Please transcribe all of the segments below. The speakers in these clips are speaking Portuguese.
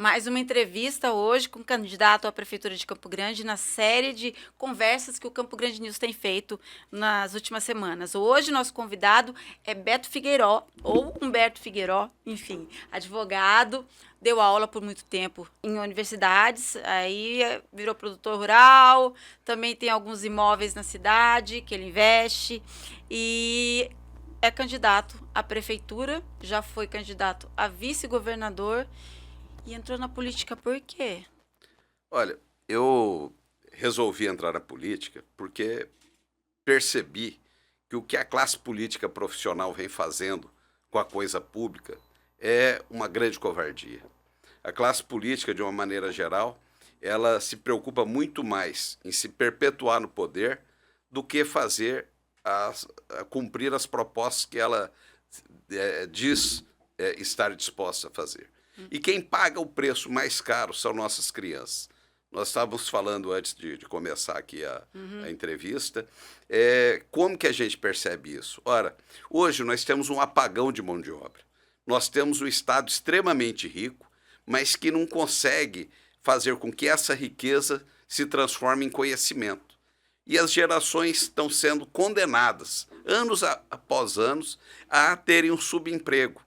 Mais uma entrevista hoje com o candidato à Prefeitura de Campo Grande na série de conversas que o Campo Grande News tem feito nas últimas semanas. Hoje, nosso convidado é Beto Figueiró, ou Humberto Figueiró, enfim, advogado, deu aula por muito tempo em universidades, aí virou produtor rural, também tem alguns imóveis na cidade que ele investe e é candidato à prefeitura, já foi candidato a vice-governador. E entrou na política por quê? Olha, eu resolvi entrar na política porque percebi que o que a classe política profissional vem fazendo com a coisa pública é uma grande covardia. A classe política, de uma maneira geral, ela se preocupa muito mais em se perpetuar no poder do que cumprir as propostas que ela diz estar disposta a fazer. E quem paga o preço mais caro são nossas crianças. Nós estávamos falando antes de começar aqui a entrevista, como que a gente percebe isso? Ora, hoje nós temos um apagão de mão de obra. Nós temos um Estado extremamente rico, mas que não consegue fazer com que essa riqueza se transforme em conhecimento. E as gerações estão sendo condenadas, anos após anos, a terem um subemprego,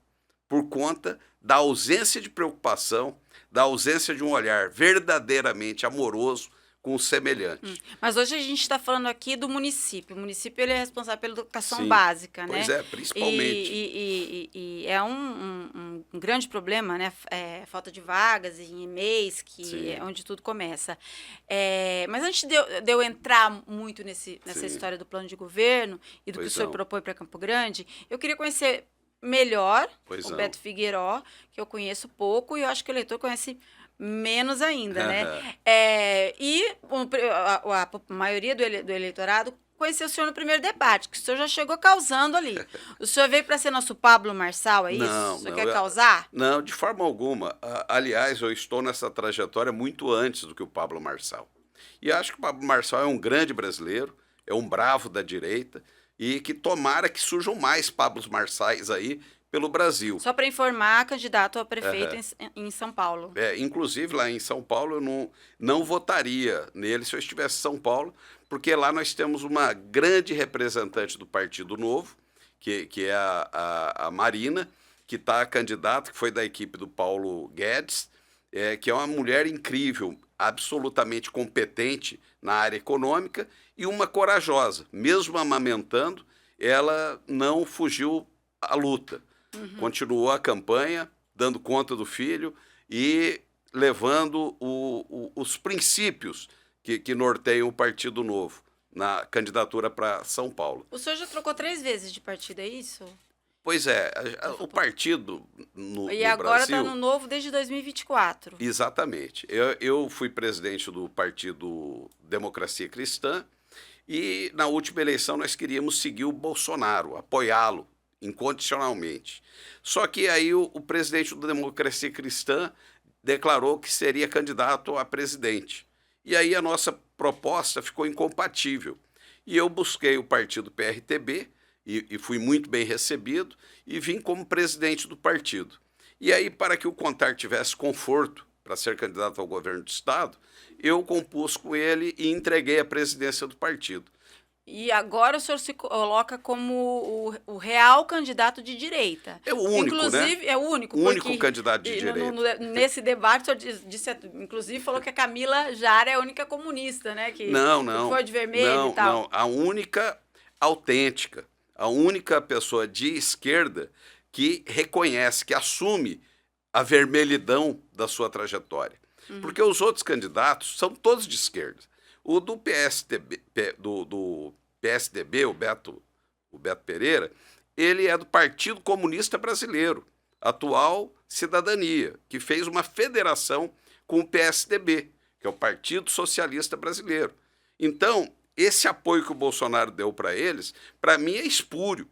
por conta da ausência de preocupação, da ausência de um olhar verdadeiramente amoroso com o semelhante. Mas hoje a gente está falando aqui do município. O município ele é responsável pela educação Sim, básica, né? Pois é, principalmente. E é um grande problema, né? Falta de vagas em e-mails, que Sim. é onde tudo começa. Mas antes de eu entrar muito nessa Sim. história do plano de governo e do que o Pois senhor não. propõe para Campo Grande, eu queria conhecer melhor Pois o não. Beto Figueiró, que eu conheço pouco e eu acho que o eleitor conhece menos ainda, né? A maioria do eleitorado conheceu o senhor no primeiro debate, que o senhor já chegou causando ali. O senhor veio para ser nosso Pablo Marçal, é isso? Não, O senhor não, quer causar? Não, de forma alguma. Aliás, eu estou nessa trajetória muito antes do que o Pablo Marçal. E acho que o Pablo Marçal é um grande brasileiro, é um bravo da direita, e que tomara que surjam mais Pablos Marçais aí pelo Brasil. Só para informar, candidato a prefeito em São Paulo. Inclusive, lá em São Paulo, eu não votaria nele se eu estivesse em São Paulo, porque lá nós temos uma grande representante do Partido Novo, que é a Marina, que está candidata, que foi da equipe do Paulo Guedes, que é uma mulher incrível, absolutamente competente na área econômica e uma corajosa. Mesmo amamentando, ela não fugiu à luta. Continuou a campanha, dando conta do filho e levando os princípios que norteiam o Partido Novo na candidatura para São Paulo. O senhor já trocou 3 vezes de partido, é isso? Pois é, o partido no Brasil... E agora está no Novo desde 2024. Exatamente. Eu fui presidente do Partido Democracia Cristã e na última eleição nós queríamos seguir o Bolsonaro, apoiá-lo incondicionalmente. Só que aí o presidente da Democracia Cristã declarou que seria candidato a presidente. E aí a nossa proposta ficou incompatível. E eu busquei o partido PRTB e fui muito bem recebido e vim como presidente do partido. E aí, para que o Contar tivesse conforto para ser candidato ao governo do Estado, eu compus com ele e entreguei a presidência do partido. E agora o senhor se coloca como o real candidato de direita. É o único, inclusive, né? é o único. O único candidato de direita. Nesse debate, o senhor disse, inclusive, falou que a Camila Jara é a única comunista, né? Que foi de vermelho e tal. Não, a única autêntica, a única pessoa de esquerda que reconhece, que assume a vermelhidão da sua trajetória. Porque os outros candidatos são todos de esquerda. O do PSDB, o Beto Pereira, ele é do Partido Comunista Brasileiro, atual Cidadania, que fez uma federação com o PSDB, que é o Partido Socialista Brasileiro. Então, esse apoio que o Bolsonaro deu para eles, para mim é espúrio,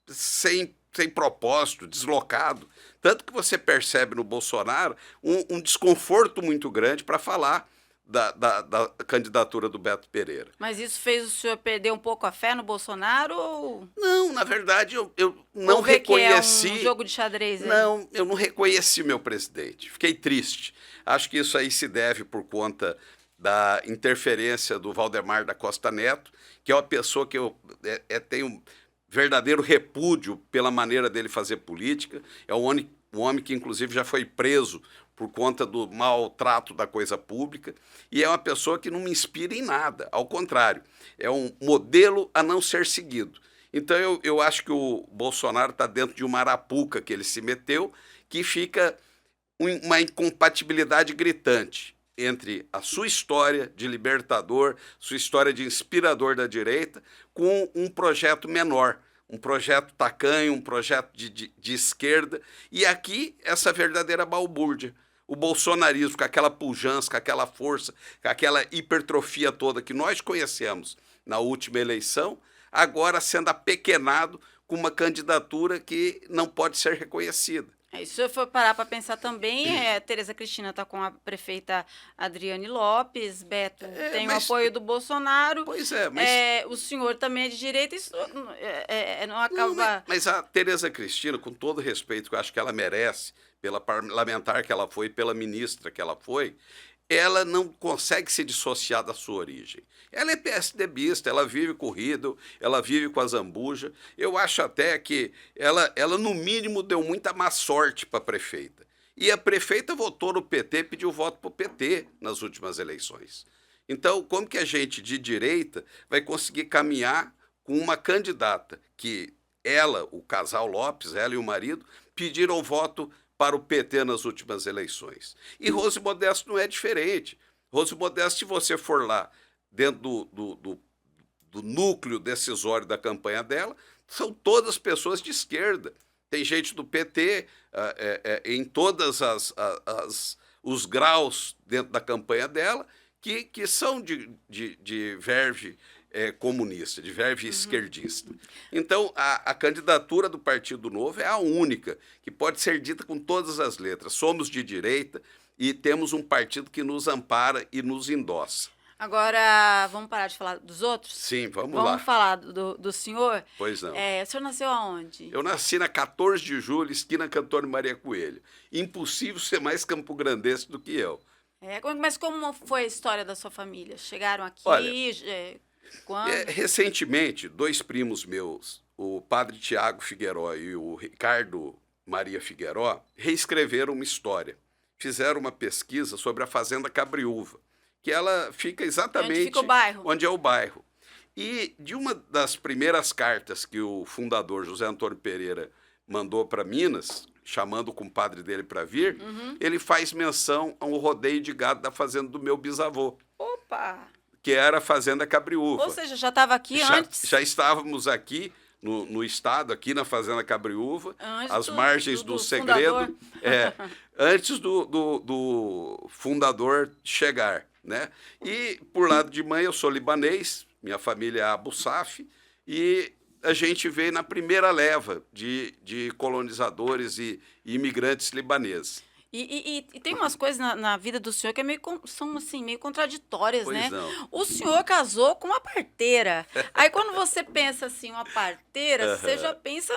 sem propósito, deslocado. Tanto que você percebe no Bolsonaro um desconforto muito grande para falar da candidatura do Beto Pereira. Mas isso fez o senhor perder um pouco a fé no Bolsonaro? Ou... Não, na verdade, eu não Ou vê reconheci. que é um jogo de xadrez aí? Não, eu não reconheci meu presidente. Fiquei triste. Acho que isso aí se deve por conta da interferência do Valdemar da Costa Neto, que é uma pessoa que eu tenho um verdadeiro repúdio pela maneira dele fazer política. É um homem que, inclusive, já foi preso por conta do maltrato da coisa pública, e é uma pessoa que não me inspira em nada, ao contrário, é um modelo a não ser seguido. Então eu acho que o Bolsonaro está dentro de uma arapuca que ele se meteu, que fica uma incompatibilidade gritante entre a sua história de libertador, sua história de inspirador da direita, com um projeto menor, um projeto tacanho, um projeto de esquerda, e aqui essa verdadeira balbúrdia. O bolsonarismo, com aquela pujança, com aquela força, com aquela hipertrofia toda que nós conhecemos na última eleição, agora sendo apequenado com uma candidatura que não pode ser reconhecida. Se você for parar para pensar também, Tereza Cristina está com a prefeita Adriane Lopes, Beto tem o apoio do Bolsonaro. Pois é, mas... o senhor também é de direita, isso não acaba... Mas a Tereza Cristina, com todo respeito que eu acho que ela merece, pela parlamentar que ela foi, pela ministra que ela foi, ela não consegue se dissociar da sua origem. Ela é PSDBista, ela vive com o Riedel, ela vive com a Zambuja. Eu acho até que ela no mínimo, deu muita má sorte para a prefeita. E a prefeita votou no PT, pediu voto para o PT nas últimas eleições. Então, como que a gente de direita vai conseguir caminhar com uma candidata que ela, o casal Lopes, ela e o marido, pediram voto para o PT nas últimas eleições? E Rose Modesto não é diferente. Rose Modesto, se você for lá dentro do núcleo decisório da campanha dela, são todas pessoas de esquerda. Tem gente do PT em todos os graus dentro da campanha dela que são de verve comunista, de verve esquerdista. Então, a candidatura do Partido Novo é a única que pode ser dita com todas as letras. Somos de direita e temos um partido que nos ampara e nos endossa. Agora, vamos parar de falar dos outros? Sim, vamos lá. Vamos falar do senhor? Pois não. O senhor nasceu aonde? Eu nasci na 14 de julho, esquina Cantor Maria Coelho. Impossível ser mais campograndense do que eu. Mas como foi a história da sua família? Chegaram aqui? Olha, quando? Recentemente, dois primos meus, o padre Tiago Figueiró e o Ricardo Maria Figueiró, reescreveram uma história. Fizeram uma pesquisa sobre a Fazenda Cabriúva, que ela fica exatamente onde fica o bairro. Onde é o bairro. E de uma das primeiras cartas que o fundador José Antônio Pereira mandou para Minas, chamando o compadre dele para vir, ele faz menção ao rodeio de gado da fazenda do meu bisavô. Opa! Que era a Fazenda Cabriúva. Ou seja, já estava aqui antes? Já estávamos aqui no estado, aqui na Fazenda Cabriúva, às margens do Segredo, antes do fundador chegar, né? E, por lado de mãe, eu sou libanês, minha família é Abu Saf, e a gente veio na primeira leva de colonizadores e imigrantes libaneses. E tem umas coisas na vida do senhor que são assim, meio contraditórias, Pois né? não. O senhor casou com uma parteira. Aí quando você pensa assim, uma parteira, você já pensa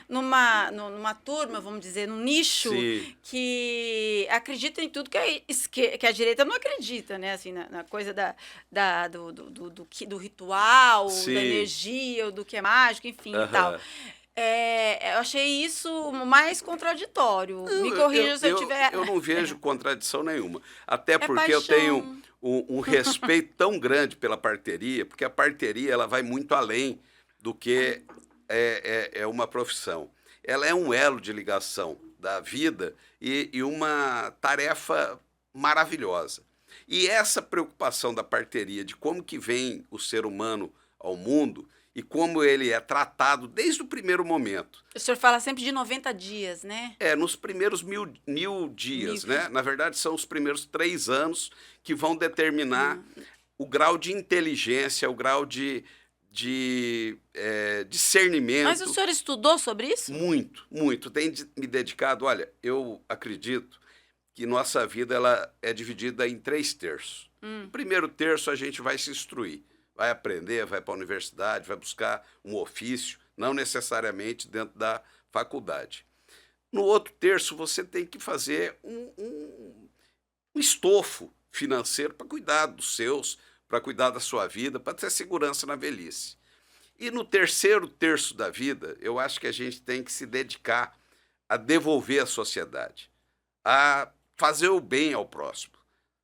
numa turma, vamos dizer, num nicho. Sim. Que acredita em tudo que a direita não acredita, né? Assim, na coisa do ritual, Sim. da energia, do que é mágico, enfim, e tal. Eu achei isso mais contraditório. Me corrija se eu tiver... Eu não vejo contradição nenhuma. Até porque paixão. eu tenho um respeito tão grande pela parteria, porque a parteria ela vai muito além do que é uma profissão. Ela é um elo de ligação da vida e uma tarefa maravilhosa. E essa preocupação da parteria de como que vem o ser humano ao mundo e como ele é tratado desde o primeiro momento. O senhor fala sempre de 90 dias, né? Nos primeiros mil dias, né? Na verdade, são os primeiros 3 anos que vão determinar o grau de inteligência, o grau de discernimento. Mas o senhor estudou sobre isso? Muito, muito. Tenho me dedicado. Olha, eu acredito que nossa vida ela é dividida em 3 terços. No primeiro terço, a gente vai se instruir. Vai aprender, vai para a universidade, vai buscar um ofício, não necessariamente dentro da faculdade. No outro terço, você tem que fazer um estofo financeiro para cuidar dos seus, para cuidar da sua vida, para ter segurança na velhice. E no terceiro terço da vida, eu acho que a gente tem que se dedicar a devolver à sociedade, a fazer o bem ao próximo.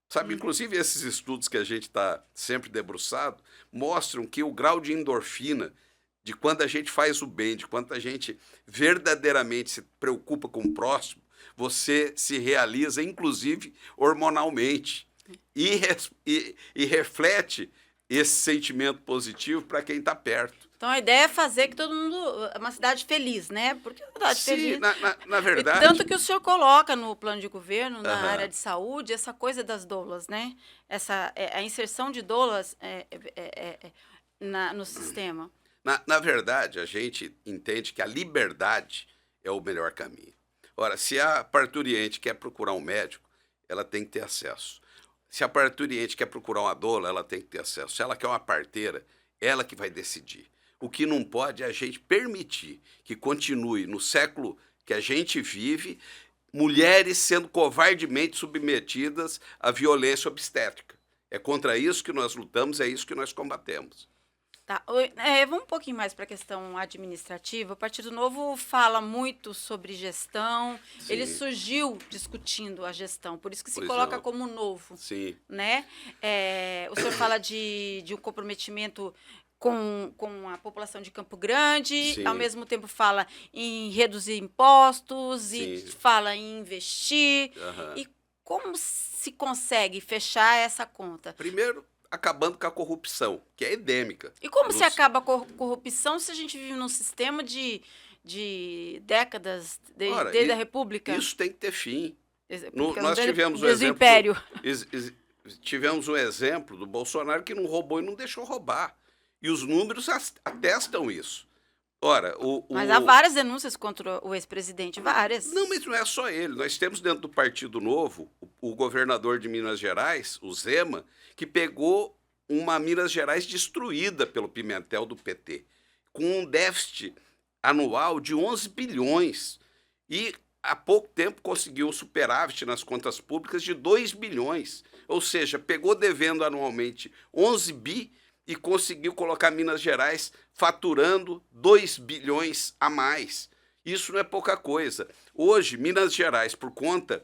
Sabe, inclusive esses estudos que a gente está sempre debruçado mostram que o grau de endorfina, de quando a gente faz o bem, de quando a gente verdadeiramente se preocupa com o próximo, você se realiza, inclusive, hormonalmente. E reflete esse sentimento positivo para quem está perto. Então a ideia é fazer que todo mundo. Uma cidade feliz, né? Porque é uma cidade Sim, feliz. na verdade. Tanto que o senhor coloca no plano de governo, na Aham. área de saúde, essa coisa das doulas, né? A inserção de doulas no sistema. Na verdade, a gente entende que a liberdade é o melhor caminho. Ora, se a parturiente quer procurar um médico, ela tem que ter acesso. Se a parturiente quer procurar uma doula, ela tem que ter acesso. Se ela quer uma parteira, ela que vai decidir. O que não pode é a gente permitir que continue no século que a gente vive, mulheres sendo covardemente submetidas à violência obstétrica. É contra isso que nós lutamos, é isso que nós combatemos. Tá. Vamos um pouquinho mais para a questão administrativa. O Partido Novo fala muito sobre gestão. Sim. Ele surgiu discutindo a gestão, por isso que se Pois coloca não. como novo. Sim. Né? O senhor fala de um comprometimento com a população de Campo Grande, Sim. ao mesmo tempo fala em reduzir impostos e Sim. fala em investir. Aham. E como se consegue fechar essa conta? Primeiro, acabando com a corrupção, que é endêmica. E como se acaba a corrupção se a gente vive num sistema de décadas, Ora, desde a República? Isso tem que ter fim. Porque Nós tivemos o desde o exemplo. Império. Tivemos um exemplo do Bolsonaro que não roubou e não deixou roubar. E os números atestam isso. Ora, Mas há várias denúncias contra o ex-presidente, várias. Não, mas não é só ele. Nós temos dentro do Partido Novo o governador de Minas Gerais, o Zema, que pegou uma Minas Gerais destruída pelo Pimentel do PT, com um déficit anual de 11 bilhões. E há pouco tempo conseguiu um superávit nas contas públicas de 2 bilhões. Ou seja, pegou devendo anualmente 11 bi e conseguiu colocar Minas Gerais faturando 2 bilhões a mais. Isso não é pouca coisa. Hoje, Minas Gerais, por conta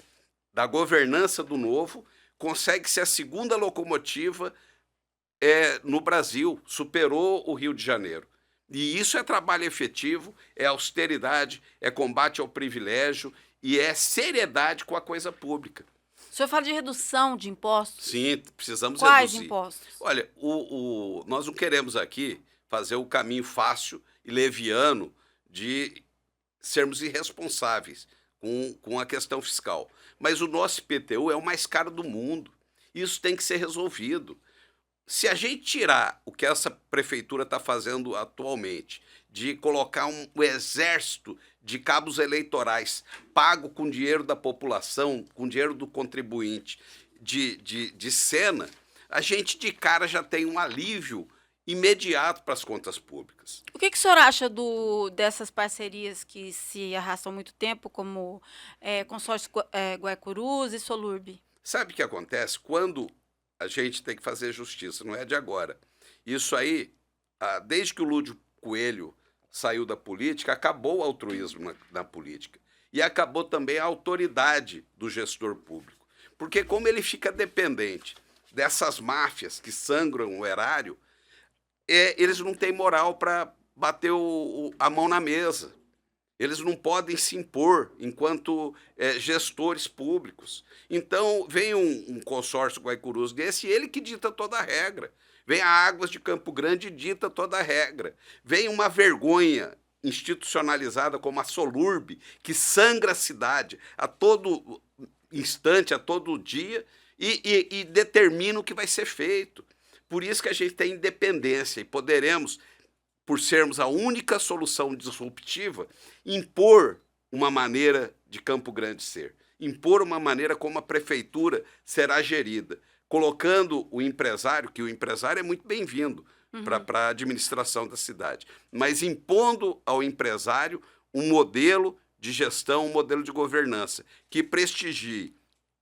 da governança do Novo, consegue ser a segunda locomotiva no Brasil, superou o Rio de Janeiro. E isso é trabalho efetivo, é austeridade, é combate ao privilégio e é seriedade com a coisa pública. O senhor fala de redução de impostos? Sim, precisamos Quais reduzir. impostos? Olha, nós não queremos aqui fazer o caminho fácil e leviano de sermos irresponsáveis com a questão fiscal. Mas o nosso IPTU é o mais caro do mundo. Isso tem que ser resolvido. Se a gente tirar o que essa prefeitura está fazendo atualmente, de colocar um exército de cabos eleitorais pago com dinheiro da população, com dinheiro do contribuinte, de cena, a gente de cara já tem um alívio imediato para as contas públicas. O que o senhor acha dessas parcerias que se arrastam há muito tempo, como consórcio Guaicurus e Solurb? Sabe o que acontece? Quando a gente tem que fazer justiça, não é de agora. Isso aí, desde que o Lúdio Coelho saiu da política, acabou o altruísmo na política. E acabou também a autoridade do gestor público. Porque como ele fica dependente dessas máfias que sangram o erário, eles não têm moral para bater a mão na mesa. Eles não podem se impor enquanto gestores públicos. Então, vem um consórcio Guaicurus desse, ele que dita toda a regra. Vem a Águas de Campo Grande e dita toda a regra. Vem uma vergonha institucionalizada como a Solurb, que sangra a cidade a todo instante, a todo dia, e determina o que vai ser feito. Por isso que a gente tem independência e poderemos, por sermos a única solução disruptiva, impor uma maneira de Campo Grande ser, impor uma maneira como a prefeitura será gerida, colocando o empresário, que o empresário é muito bem-vindo, para a administração da cidade, mas impondo ao empresário um modelo de gestão, um modelo de governança que prestigie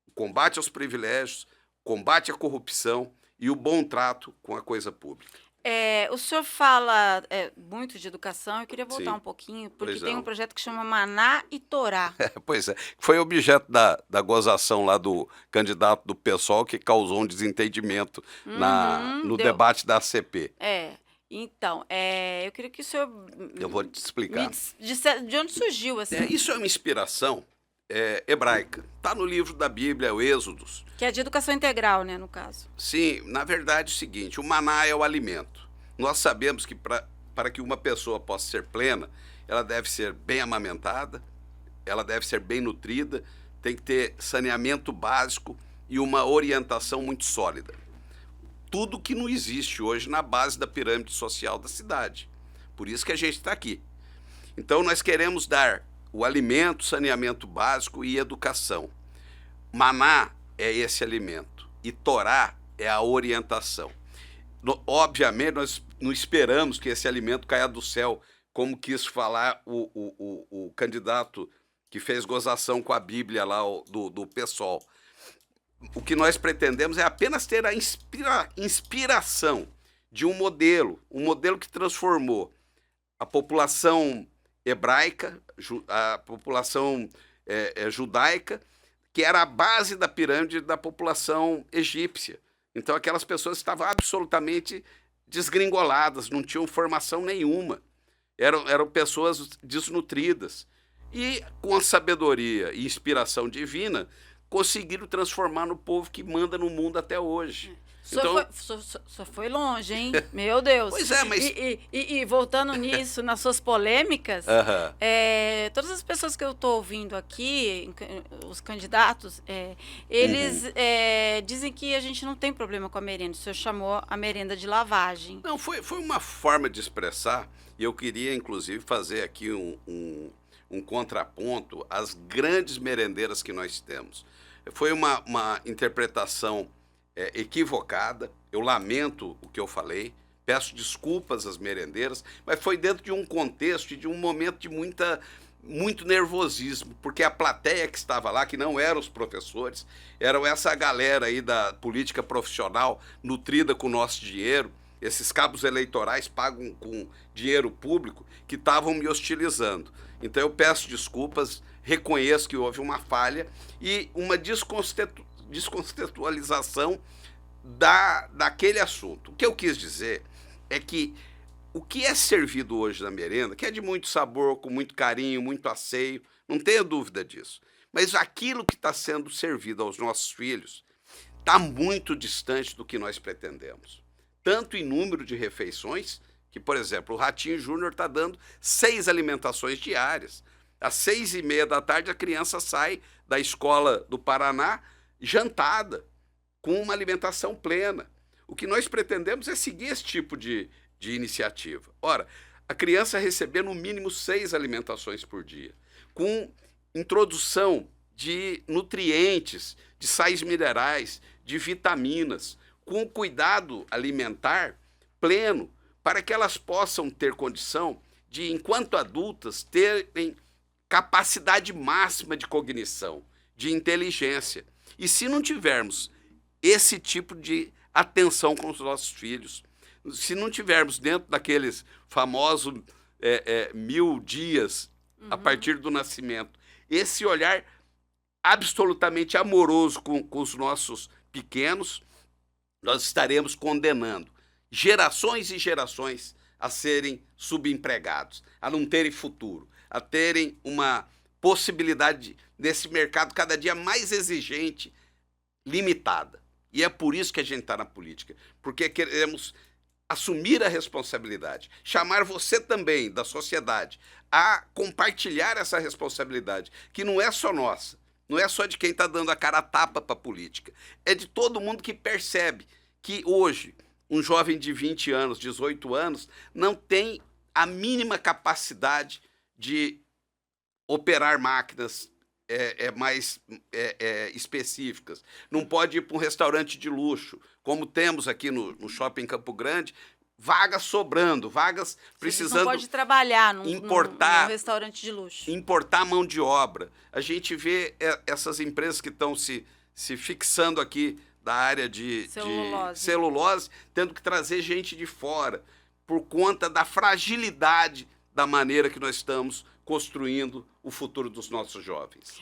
o combate aos privilégios, combate à corrupção e o bom trato com a coisa pública. O senhor fala muito de educação, eu queria voltar Sim. um pouquinho, porque Pois tem um não. projeto que chama Maná e Torá. Pois é, foi objeto da gozação lá do candidato do PSOL que causou um desentendimento no Deu. debate da ACP. Então, eu queria que o senhor Eu vou te me explicar. dissesse de onde surgiu, assim, Isso é uma inspiração hebraica. Está no livro da Bíblia, o Êxodos. que é de educação integral, né, no caso. Sim, na verdade é o seguinte, o maná é o alimento. Nós sabemos que para que uma pessoa possa ser plena, ela deve ser bem amamentada, ela deve ser bem nutrida, tem que ter saneamento básico e uma orientação muito sólida. Tudo que não existe hoje na base da pirâmide social da cidade. Por isso que a gente está aqui. Então nós queremos dar o alimento, saneamento básico e educação. Maná é esse alimento e Torá é a orientação. Obviamente nós não esperamos que esse alimento caia do céu, como quis falar o candidato que fez gozação com a Bíblia lá do PSOL. O que nós pretendemos é apenas ter a inspiração de um modelo que transformou a população hebraica, a população judaica, que era a base da pirâmide da população egípcia. Então aquelas pessoas estavam absolutamente desgringoladas, não tinham formação nenhuma, eram pessoas desnutridas. E com a sabedoria e inspiração divina, conseguiram transformar no povo que manda no mundo até hoje. Só foi longe, hein? Meu Deus. Pois é, mas... E voltando nisso, nas suas polêmicas, todas as pessoas que eu estou ouvindo aqui, os candidatos, eles dizem que a gente não tem problema com a merenda. O senhor chamou a merenda de lavagem. Não, foi uma forma de expressar, e eu queria, inclusive, fazer aqui um contraponto às grandes merendeiras que nós temos. Foi uma interpretação equivocada, eu lamento o que eu falei, peço desculpas às merendeiras, mas foi dentro de um contexto e de um momento de muito nervosismo, porque a plateia que estava lá, que não eram os professores, eram essa galera aí da política profissional nutrida com o nosso dinheiro, esses cabos eleitorais pagam com dinheiro público, que estavam me hostilizando. Então eu peço desculpas, reconheço que houve uma falha e uma descontextualização daquele assunto. O que eu quis dizer é que o que é servido hoje na merenda, que é de muito sabor, com muito carinho, muito asseio, não tenha dúvida disso, mas aquilo que está sendo servido aos nossos filhos está muito distante do que nós pretendemos. Tanto em número de refeições, que, por exemplo, o Ratinho Júnior está dando 6 alimentações diárias. Às 6h30 da tarde, a criança sai da escola do Paraná jantada, com uma alimentação plena. O que nós pretendemos é seguir esse tipo de iniciativa. Ora, a criança receber no mínimo 6 alimentações por dia, com introdução de nutrientes, de sais minerais, de vitaminas, com cuidado alimentar pleno, para que elas possam ter condição de, enquanto adultas, terem capacidade máxima de cognição, de inteligência. E se não tivermos esse tipo de atenção com os nossos filhos, se não tivermos dentro daqueles famosos 1000 dias a partir do nascimento, esse olhar absolutamente amoroso com os nossos pequenos, nós estaremos condenando gerações e gerações a serem subempregados, a não terem futuro, a terem uma possibilidade nesse mercado cada dia mais exigente, limitada. E é por isso que a gente está na política, porque queremos assumir a responsabilidade, chamar você também, da sociedade, a compartilhar essa responsabilidade, que não é só nossa, não é só de quem está dando a cara a tapa para a política, é de todo mundo que percebe que hoje um jovem de 20 anos, 18 anos, não tem a mínima capacidade de operar máquinas mais específicas. Não pode ir para um restaurante de luxo, como temos aqui no Shopping Campo Grande, vagas sobrando, vagas Você precisando não pode trabalhar importar, num restaurante de luxo. importar mão de obra. A gente vê essas empresas que estão se fixando aqui da área de celulose, tendo que trazer gente de fora, por conta da fragilidade da maneira que nós estamos construindo o futuro dos nossos jovens.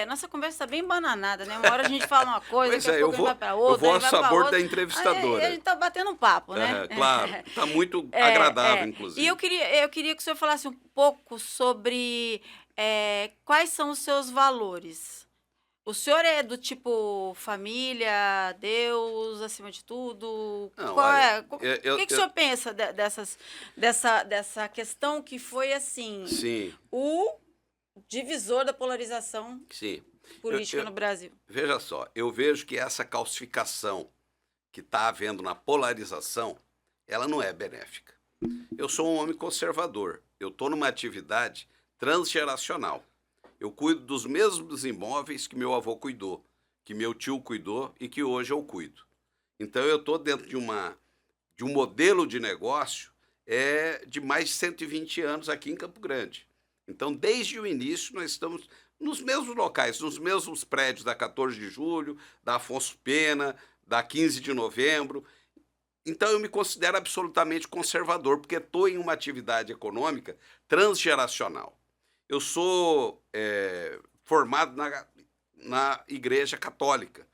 Nossa conversa está bem bananada, né? Uma hora a gente fala uma coisa, Pois daqui a pouco a gente vai para outra. Eu vou ao vai pra sabor outra. da entrevistadora. A gente está batendo um papo, né? Claro, está muito agradável, inclusive. E eu queria que o senhor falasse um pouco sobre quais são os seus valores. O senhor é do tipo família, Deus, acima de tudo? Não, Qual olha, o que o senhor pensa dessa questão que foi assim? Sim. O divisor da polarização Sim. política no Brasil. Veja só, eu vejo que essa calcificação que está havendo na polarização, ela não é benéfica. Eu sou um homem conservador, eu estou numa atividade transgeracional. Eu cuido dos mesmos imóveis que meu avô cuidou, que meu tio cuidou e que hoje eu cuido. Então eu estou dentro de um modelo de negócio de mais de 120 anos aqui em Campo Grande. Então, desde o início, nós estamos nos mesmos locais, nos mesmos prédios da 14 de julho, da Afonso Pena, da 15 de novembro. Então, eu me considero absolutamente conservador, porque estou em uma atividade econômica transgeracional. Eu sou formado na Igreja Católica.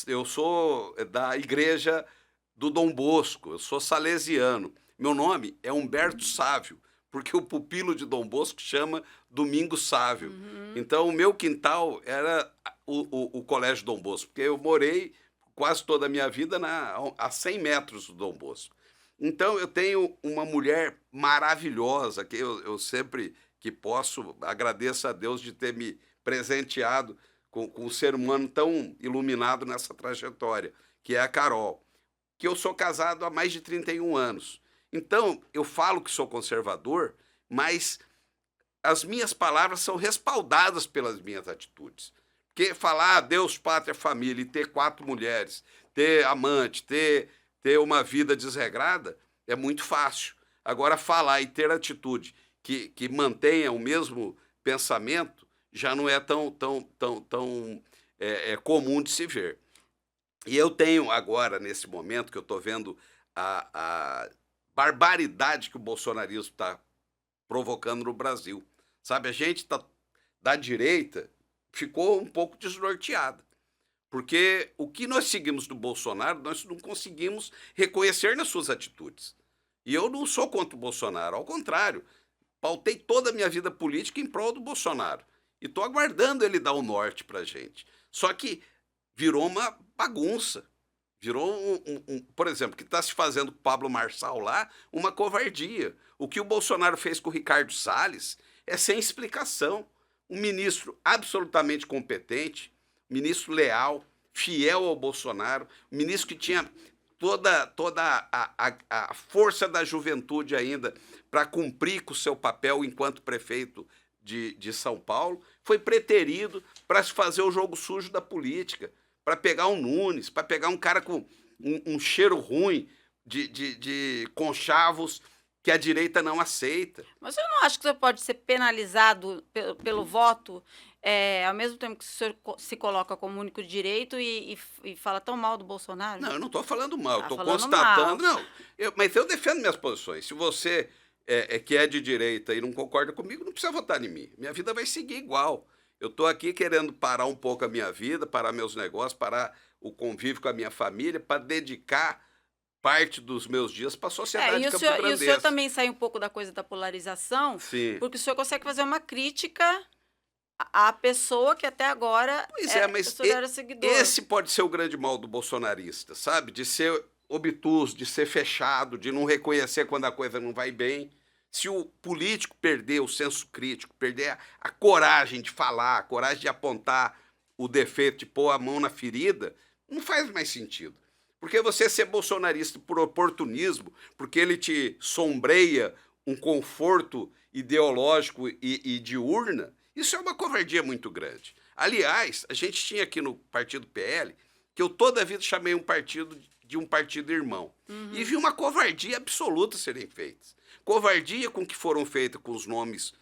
Eu sou da Igreja do Dom Bosco, eu sou salesiano. Meu nome é Humberto Sávio, porque o pupilo de Dom Bosco chama Domingos Sávio. Então, o meu quintal era o Colégio Dom Bosco, porque eu morei quase toda a minha vida a 100 metros do Dom Bosco. Então, eu tenho uma mulher maravilhosa, que eu sempre que posso, agradeço a Deus de ter me presenteado com um ser humano tão iluminado nessa trajetória, que é a Carol, que eu sou casado há mais de 31 anos. Então, eu falo que sou conservador, mas as minhas palavras são respaldadas pelas minhas atitudes. Porque falar Deus, pátria, família e ter 4 mulheres, ter amante, ter uma vida desregrada, é muito fácil. Agora, falar e ter atitude que mantenha o mesmo pensamento já não é tão comum de se ver. E eu tenho agora, nesse momento, que eu estou vendo a barbaridade que o bolsonarismo está provocando no Brasil. Sabe, a gente da direita ficou um pouco desnorteada. Porque o que nós seguimos do Bolsonaro, nós não conseguimos reconhecer nas suas atitudes. E eu não sou contra o Bolsonaro, ao contrário. Pautei toda a minha vida política em prol do Bolsonaro. E estou aguardando ele dar o norte para a gente. Só que virou uma bagunça. Virou, por exemplo, o que está se fazendo com o Pablo Marçal lá, uma covardia. O que o Bolsonaro fez com o Ricardo Salles é sem explicação. Um ministro absolutamente competente, ministro leal, fiel ao Bolsonaro, um ministro que tinha toda a força da juventude ainda para cumprir com o seu papel enquanto prefeito de São Paulo, foi preterido para se fazer o jogo sujo da política, para pegar um Nunes, para pegar um cara com um cheiro ruim de conchavos que a direita não aceita. Mas eu não acho que você pode ser penalizado pelo voto, ao mesmo tempo que o senhor se coloca como único direito e fala tão mal do Bolsonaro? Não, eu não estou falando mal, Tá estou falando constatando. mal. Não, mas eu defendo minhas posições. Se você que é de direita e não concorda comigo, não precisa votar em mim. Minha vida vai seguir igual. Eu estou aqui querendo parar um pouco a minha vida, parar meus negócios, parar o convívio com a minha família, para dedicar parte dos meus dias para a sociedade campograndense. E o senhor também sai um pouco da coisa da polarização, Sim. Porque o senhor consegue fazer uma crítica à pessoa que até agora mas o senhor era seguidor. Esse pode ser o grande mal do bolsonarista, sabe? De ser obtuso, de ser fechado, de não reconhecer quando a coisa não vai bem. Se o político perder o senso crítico, perder a coragem de falar, a coragem de apontar o defeito, de pôr a mão na ferida, não faz mais sentido. Porque você ser bolsonarista por oportunismo, porque ele te sombreia um conforto ideológico e de urna, isso é uma covardia muito grande. Aliás, a gente tinha aqui no partido PL, que eu toda a vida chamei um partido de um partido irmão. E vi uma covardia absoluta serem feitas. Covardia com que foram feitas com os nomes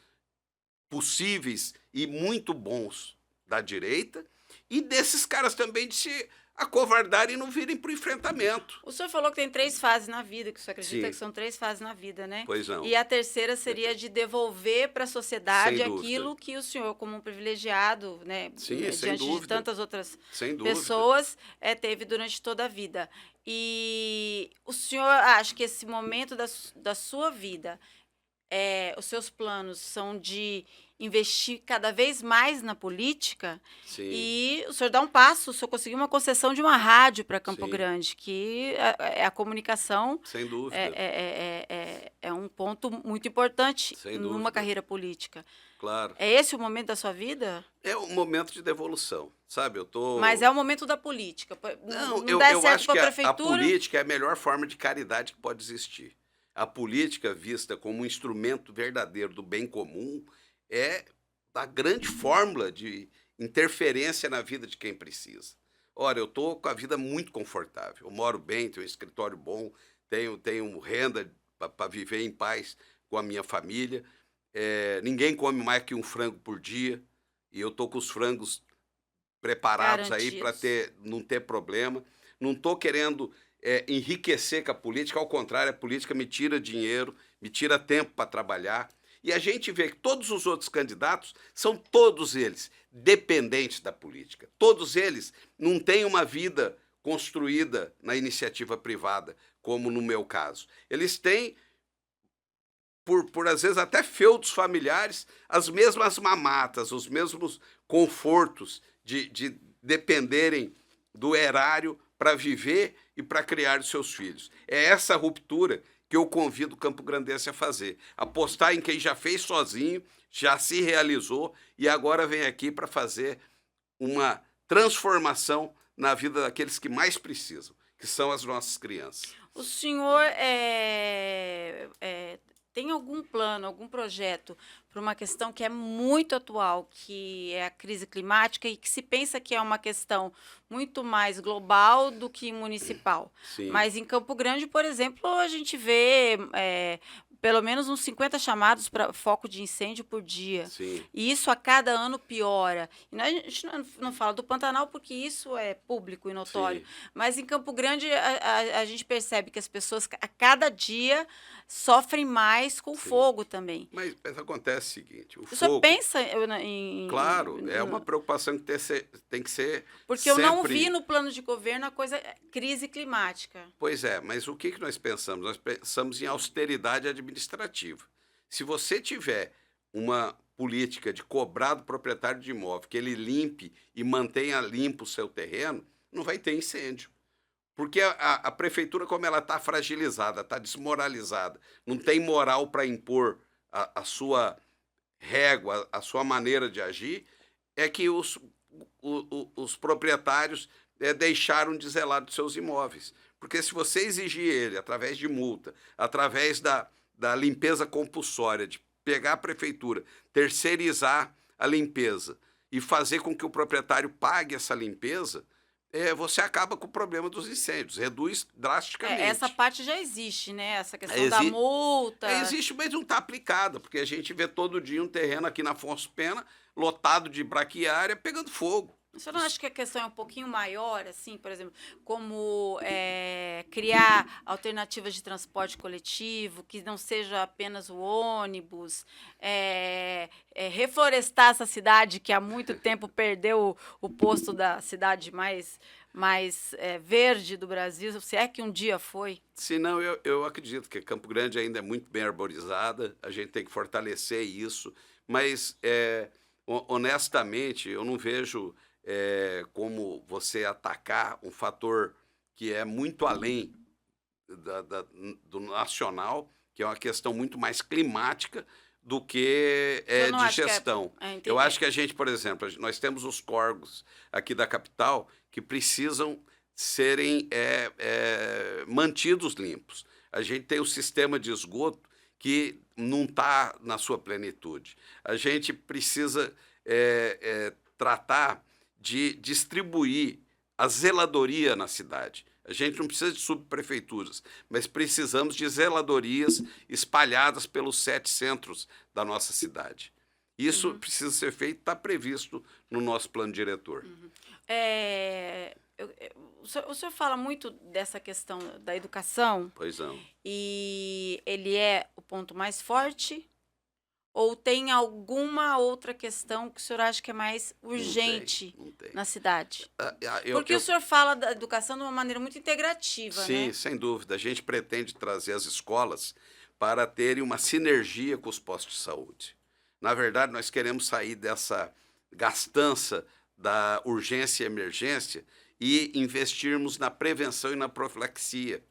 possíveis e muito bons da direita, e desses caras também de se acovardarem e não virem para o enfrentamento. O senhor falou que tem 3 fases na vida, que o senhor acredita Sim. que são 3 fases na vida, né? Pois não. E a terceira seria de devolver para a sociedade Sem dúvida. aquilo que o senhor, como um privilegiado, né, Sim, sem diante de dúvida. tantas outras Sem dúvida. pessoas, teve durante toda a vida. E o senhor acha que esse momento da sua vida, os seus planos são de investir cada vez mais na política? Sim. E o senhor dá um passo, o senhor conseguiu uma concessão de uma rádio para Campo Sim. Grande, que a comunicação Sem dúvida. é um ponto muito importante Sem numa dúvida. carreira política. Claro. É esse o momento da sua vida? É um momento de devolução, sabe? Eu tô... Mas é o momento da política. Não, Não eu dá certo acho para que a a prefeitura. política é a melhor forma de caridade que pode existir. A política vista como um instrumento verdadeiro do bem comum é a grande fórmula de interferência na vida de quem precisa. Ora, eu estou com a vida muito confortável. Eu moro bem, tenho um escritório bom, tenho renda para viver em paz com a minha família. Ninguém come mais que um frango por dia, e eu estou com os frangos preparados aí para não ter problema. Não estou querendo enriquecer com a política, ao contrário, a política me tira dinheiro, me tira tempo para trabalhar. E a gente vê que todos os outros candidatos são todos eles dependentes da política. Todos eles não têm uma vida construída na iniciativa privada, como no meu caso. Eles têm, por às vezes até feudos familiares, as mesmas mamatas, os mesmos confortos de dependerem do erário para viver e para criar os seus filhos. É essa ruptura que eu convido o campograndense a fazer. Apostar em quem já fez sozinho, já se realizou e agora vem aqui para fazer uma transformação na vida daqueles que mais precisam, que são as nossas crianças. O senhor tem algum plano, algum projeto para uma questão que é muito atual, que é a crise climática, e que se pensa que é uma questão muito mais global do que municipal? Sim. Mas em Campo Grande, por exemplo, a gente vê pelo menos uns 50 chamados para foco de incêndio por dia. Sim. E isso a cada ano piora. E a gente não fala do Pantanal porque isso é público e notório. Sim. Mas em Campo Grande a gente percebe que as pessoas a cada dia sofrem mais com o fogo também. Mas acontece o seguinte, o senhor fogo... pensa em... Claro, é uma preocupação que tem que ser Porque sempre... eu não vi no plano de governo a coisa crise climática. Pois é, mas o que nós pensamos? Nós pensamos em austeridade administrativa. Se você tiver uma política de cobrar do proprietário de imóvel que ele limpe e mantenha limpo o seu terreno, não vai ter incêndio. Porque a prefeitura, como ela está fragilizada, está desmoralizada, não tem moral para impor a sua régua, a sua maneira de agir, é que os proprietários deixaram de zelar dos seus imóveis. Porque se você exigir ele, através de multa, através da limpeza compulsória, de pegar a prefeitura, terceirizar a limpeza e fazer com que o proprietário pague essa limpeza, você acaba com o problema dos incêndios, reduz drasticamente. Essa parte já existe, né? Essa questão da multa. Existe, mas não está aplicada, porque a gente vê todo dia um terreno aqui na Afonso Pena, lotado de braquiária, pegando fogo. Você não acha que a questão é um pouquinho maior, assim, por exemplo, como criar alternativas de transporte coletivo, que não seja apenas o ônibus, reflorestar essa cidade que há muito tempo perdeu o posto da cidade mais verde do Brasil, se é que um dia foi? Se não, eu acredito que Campo Grande ainda é muito bem arborizada, a gente tem que fortalecer isso, mas, honestamente, eu não vejo... como você atacar um fator que é muito além do nacional, que é uma questão muito mais climática do que de gestão. Eu acho que a gente, por exemplo, nós temos os córregos aqui da capital que precisam serem mantidos limpos. A gente tem o sistema de esgoto que não está na sua plenitude. A gente precisa tratar de distribuir a zeladoria na cidade. A gente não precisa de subprefeituras, mas precisamos de zeladorias espalhadas pelos 7 centros da nossa cidade. Isso precisa ser feito, está previsto no nosso plano diretor. O senhor fala muito dessa questão da educação. Pois não. E ele é o ponto mais forte? Ou tem alguma outra questão que o senhor acha que é mais urgente Não tem. na cidade? Eu, Porque o senhor fala da educação de uma maneira muito integrativa, Sim, né? sem dúvida. A gente pretende trazer as escolas para terem uma sinergia com os postos de saúde. Na verdade, nós queremos sair dessa gastança da urgência e emergência e investirmos na prevenção e na profilaxia.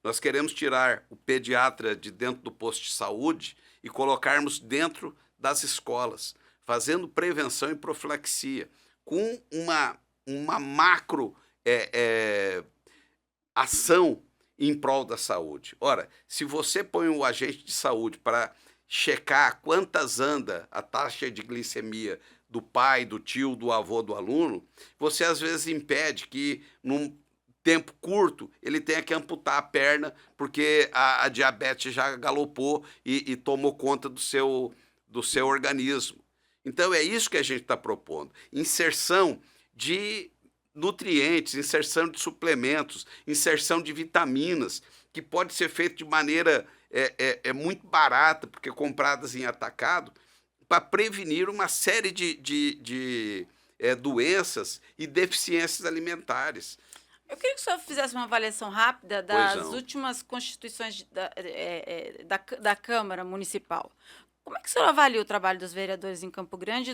Nós queremos tirar o pediatra de dentro do posto de saúde e colocarmos dentro das escolas, fazendo prevenção e profilaxia, com uma macro ação em prol da saúde. Ora, se você põe o agente de saúde para checar quantas anda a taxa de glicemia do pai, do tio, do avô, do aluno, você às vezes impede que num tempo curto ele tenha que amputar a perna porque a diabetes já galopou e tomou conta do seu organismo. Então é isso que a gente está propondo. Inserção de nutrientes, inserção de suplementos, inserção de vitaminas, que pode ser feito de maneira muito barata, porque compradas em atacado, para prevenir uma série de doenças e deficiências alimentares. Eu queria que o senhor fizesse uma avaliação rápida das últimas constituições da Câmara Municipal. Como é que o senhor avalia o trabalho dos vereadores em Campo Grande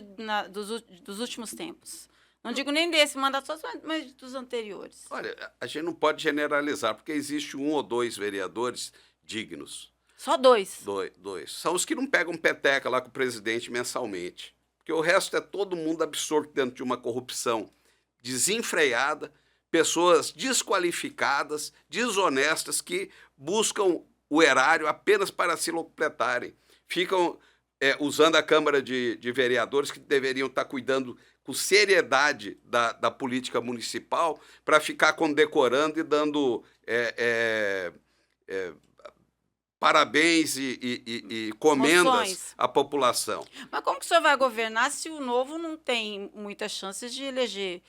dos últimos tempos? Não digo nem desse mandato, mas dos anteriores. Olha, a gente não pode generalizar, porque existe 1 ou 2 vereadores dignos. Só 2? Dois. São os que não pegam peteca lá com o presidente mensalmente. Porque o resto é todo mundo absorto dentro de uma corrupção desenfreada, pessoas desqualificadas, desonestas, que buscam o erário apenas para se locupletarem. Ficam usando a Câmara de Vereadores, que deveriam estar cuidando com seriedade da política municipal, para ficar condecorando e dando parabéns e comendas moções à população. Mas como que o senhor vai governar se o Novo não tem muitas chances de eleger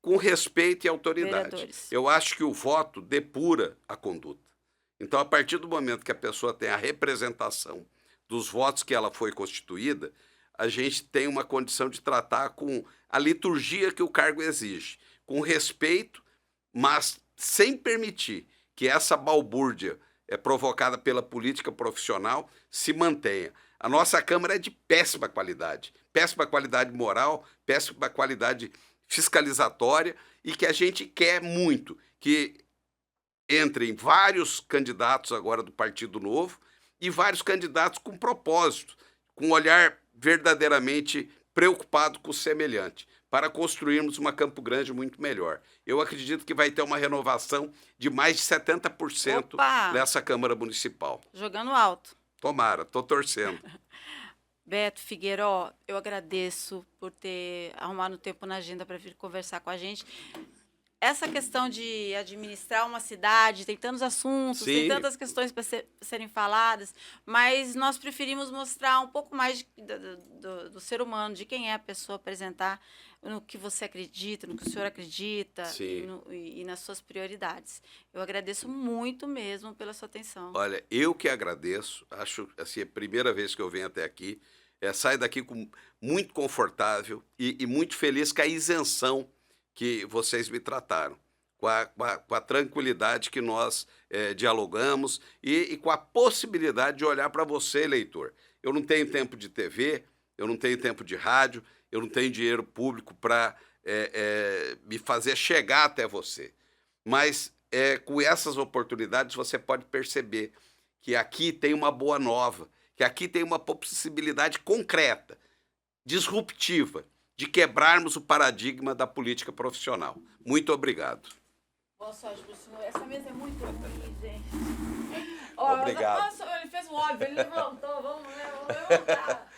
com respeito e autoridade? vereadores? Eu acho que o voto depura a conduta. Então, a partir do momento que a pessoa tem a representação dos votos que ela foi constituída, a gente tem uma condição de tratar com a liturgia que o cargo exige, com respeito, mas sem permitir que essa balbúrdia provocada pela política profissional se mantenha. A nossa Câmara é de péssima qualidade moral, péssima qualidade fiscalizatória, e que a gente quer muito que entrem vários candidatos agora do Partido Novo e vários candidatos com propósito, com um olhar verdadeiramente preocupado com o semelhante, para construirmos uma Campo Grande muito melhor. Eu acredito que vai ter uma renovação de mais de 70% nessa Câmara Municipal. Jogando alto. Tomara, estou torcendo. Beto Figueiró, eu agradeço por ter arrumado um tempo na agenda para vir conversar com a gente. Essa questão de administrar uma cidade, tem tantos assuntos, Sim, tem tantas questões para serem faladas, mas nós preferimos mostrar um pouco mais do ser humano, de quem é a pessoa, apresentar no que você acredita, no que o senhor acredita e nas suas prioridades. Eu agradeço muito mesmo pela sua atenção. Olha, eu que agradeço, acho assim, a primeira vez que eu venho até aqui, saio daqui muito confortável e muito feliz com a isenção que vocês me trataram, com a tranquilidade que nós dialogamos e com a possibilidade de olhar para você, leitor. Eu não tenho tempo de TV, eu não tenho tempo de rádio, eu não tenho dinheiro público para me fazer chegar até você. Mas com essas oportunidades você pode perceber que aqui tem uma boa nova, que aqui tem uma possibilidade concreta, disruptiva, de quebrarmos o paradigma da política profissional. Muito obrigado. Boa sorte para o senhor. Essa mesa é muito ruim, gente. Obrigado. Nossa, ele fez o óbvio, ele levantou. Vamos levantar.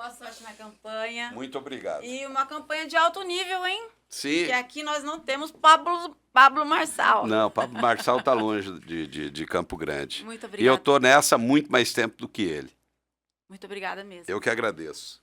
Boa sorte na campanha. Muito obrigado. E uma campanha de alto nível, hein? Sim. Que aqui nós não temos Pablo Marçal. Não, Pablo Marçal está longe de Campo Grande. Muito E eu obrigada. estou nessa há muito mais tempo do que ele. Muito obrigada mesmo. Eu que agradeço.